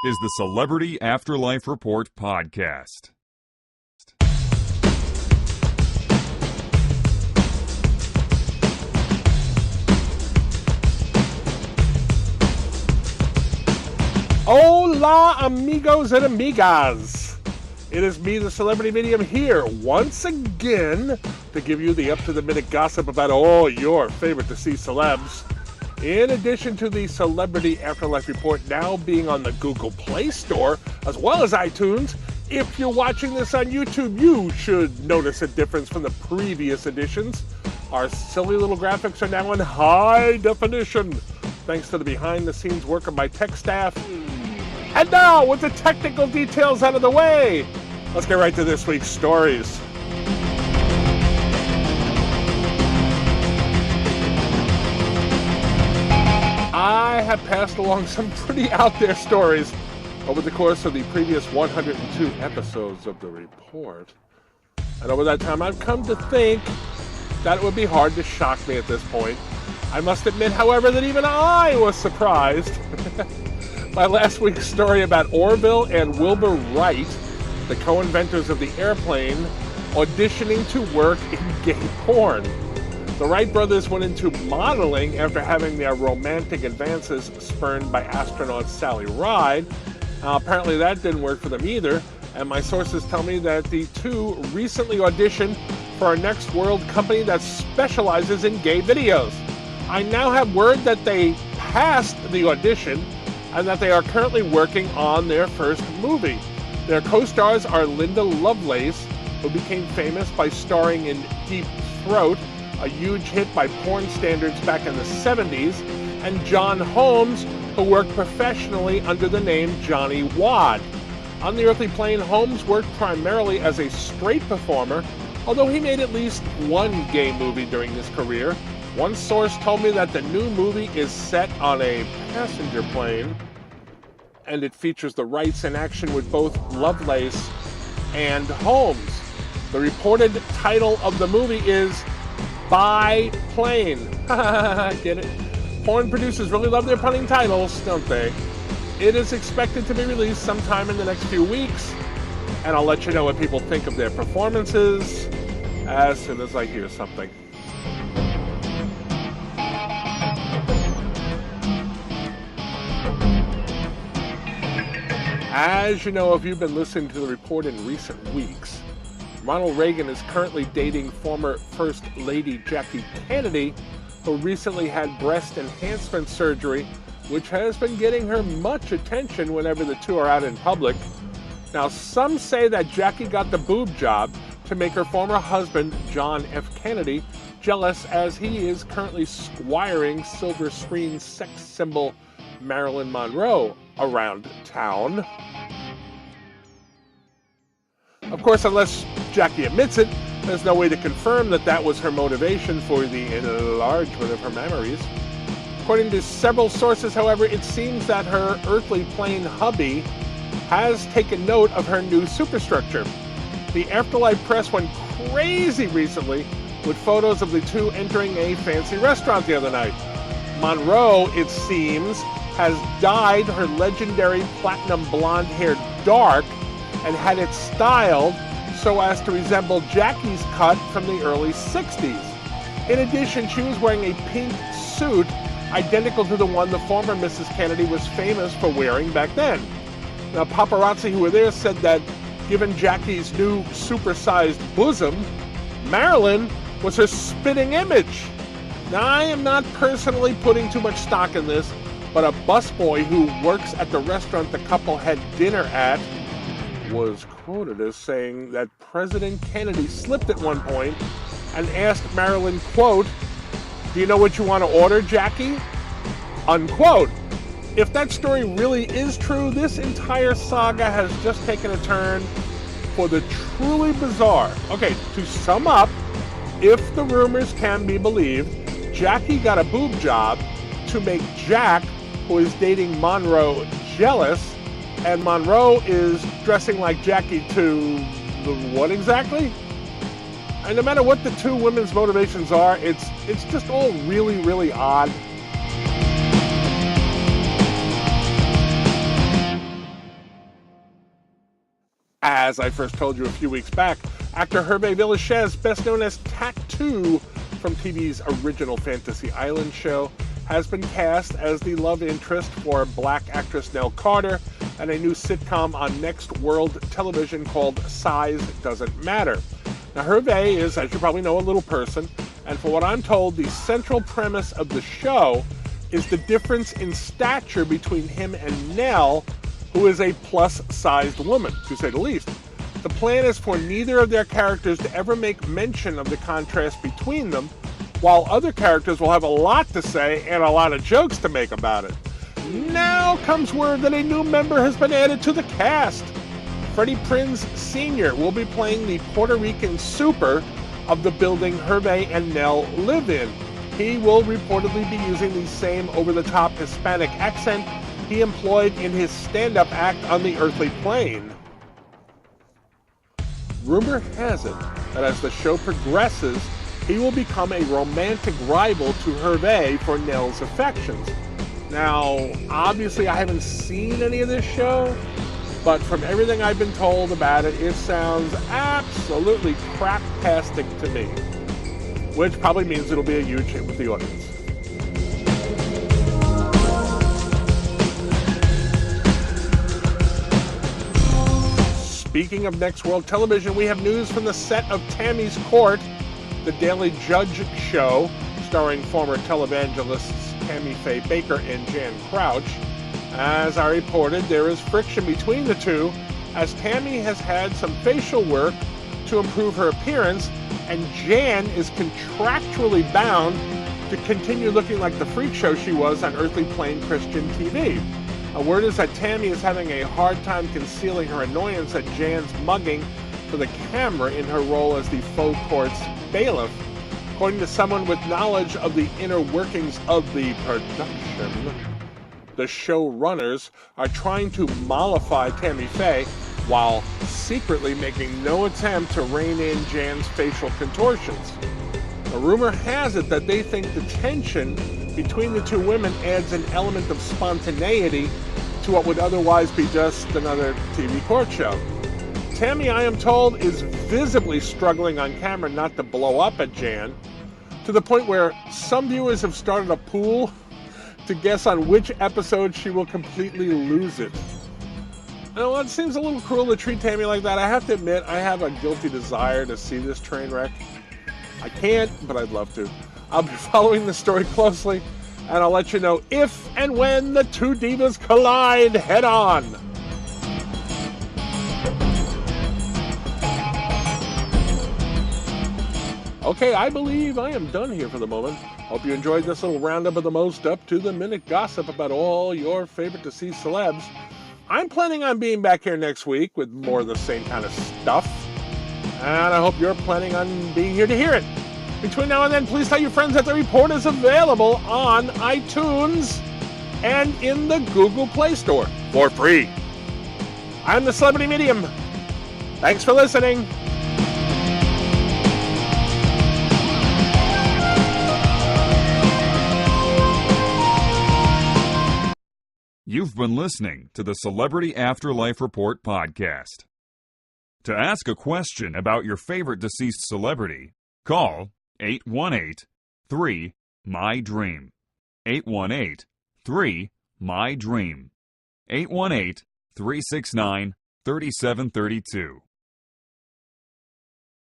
is the Celebrity Afterlife Report podcast. Hola, amigos and amigas. It is me, the Celebrity Medium, here once again to give you the up-to-the-minute gossip about all your favorite deceased celebs. In addition to the Celebrity Afterlife Report now being on the Google Play Store, as well as iTunes, if you're watching this on YouTube, you should notice a difference from the previous editions. Our silly little graphics are now in high definition, thanks to the behind-the-scenes work of my tech staff. And now, with the technical details out of the way, let's get right to this week's stories. I have passed along some pretty out there stories over the course of the previous 102 episodes of the report. And over that time, I've come to think that it would be hard to shock me at this point. I must admit, however, that even I was surprised by last week's story about Orville and Wilbur Wright, the co-inventors of the airplane, auditioning to work in gay porn. The Wright brothers went into modeling after having their romantic advances spurned by astronaut Sally Ride. Apparently that didn't work for them either, and my sources tell me that the two recently auditioned for a next world company that specializes in gay videos. I now have word that they passed the audition and that they are currently working on their first movie. Their co-stars are Linda Lovelace, who became famous by starring in Deep Throat, a huge hit by porn standards back in the 70s, and John Holmes, who worked professionally under the name Johnny Wad. On the earthly plane, Holmes worked primarily as a straight performer, although he made at least one gay movie during his career. One source told me that the new movie is set on a passenger plane, and it features the Wrights in action with both Lovelace and Holmes. The reported title of the movie is Biplane. Get it? Porn producers really love their punning titles, don't they? It is expected to be released sometime in the next few weeks, and I'll let you know what people think of their performances as soon as I hear something. As you know, if you've been listening to the report in recent weeks, Ronald Reagan is currently dating former First Lady Jackie Kennedy, who recently had breast enhancement surgery, which has been getting her much attention whenever the two are out in public. Now, some say that Jackie got the boob job to make her former husband, John F. Kennedy, jealous, as he is currently squiring silver screen sex symbol Marilyn Monroe around town. Of course, unless Jackie admits it, there's no way to confirm that that was her motivation for the enlargement of her mammaries. According to several sources, however, it seems that her earthly plane hubby has taken note of her new superstructure. The Afterlife press went crazy recently with photos of the two entering a fancy restaurant the other night. Monroe, it seems, has dyed her legendary platinum blonde hair dark and had it styled so as to resemble Jackie's cut from the early 60s. In addition, she was wearing a pink suit identical to the one the former Mrs. Kennedy was famous for wearing back then. Now, paparazzi who were there said that given Jackie's new supersized bosom, Marilyn was her spitting image. Now, I am not personally putting too much stock in this, but a busboy who works at the restaurant the couple had dinner at was quoted as saying that President Kennedy slipped at one point and asked Marilyn, quote, "Do you know what you want to order, Jackie?" Unquote. If that story really is true, this entire saga has just taken a turn for the truly bizarre. Okay, to sum up, if the rumors can be believed, Jackie got a boob job to make Jack, who is dating Monroe, jealous, and Monroe is dressing like Jackie to what exactly? And no matter what the two women's motivations are, it's just all really, really odd. As I first told you a few weeks back, actor Herve Villechaize, best known as Tattoo from TV's original Fantasy Island show, has been cast as the love interest for black actress Nell Carter in a new sitcom on Next World Television called Size Doesn't Matter. Now, Herve is, as you probably know, a little person, and for what I'm told, the central premise of the show is the difference in stature between him and Nell, who is a plus-sized woman, to say the least. The plan is for neither of their characters to ever make mention of the contrast between them, while other characters will have a lot to say and a lot of jokes to make about it. Now comes word that a new member has been added to the cast. Freddie Prinze Sr. will be playing the Puerto Rican super of the building Herve and Nell live in. He will reportedly be using the same over-the-top Hispanic accent he employed in his stand-up act on the earthly plane. Rumor has it that as the show progresses, he will become a romantic rival to Herve for Nell's affections. Now, obviously I haven't seen any of this show, but from everything I've been told about it, it sounds absolutely craptastic to me, which probably means it'll be a huge hit with the audience. Speaking of Next World Television, we have news from the set of Tammy's Court, the Daily Judge show, starring former televangelists Tammy, Faye, Bakker, and Jan Crouch. As I reported, there is friction between the two, as Tammy has had some facial work to improve her appearance, and Jan is contractually bound to continue looking like the freak show she was on Earthly Plane Christian TV. A word is that Tammy is having a hard time concealing her annoyance at Jan's mugging for the camera in her role as the faux court's bailiff. According to someone with knowledge of the inner workings of the production, the showrunners are trying to mollify Tammy Faye while secretly making no attempt to rein in Jan's facial contortions. A rumor has it that they think the tension between the two women adds an element of spontaneity to what would otherwise be just another TV court show. Tammy, I am told, is visibly struggling on camera not to blow up at Jan, to the point where some viewers have started a pool to guess on which episode she will completely lose it. Now, it seems a little cruel to treat Tammy like that. I have to admit, I have a guilty desire to see this train wreck. I can't, but I'd love to. I'll be following the story closely, and I'll let you know if and when the two divas collide head-on. Okay, I believe I am done here for the moment. Hope you enjoyed this little roundup of the most up-to-the-minute gossip about all your favorite-to-see celebs. I'm planning on being back here next week with more of the same kind of stuff, and I hope you're planning on being here to hear it. Between now and then, please tell your friends that the report is available on iTunes and in the Google Play Store for free. I'm the Celebrity Medium. Thanks for listening. You've been listening to the Celebrity Afterlife Report podcast. To ask a question about your favorite deceased celebrity, call 818-3-MY-DREAM. 818-3-MY-DREAM. 818-369-3732.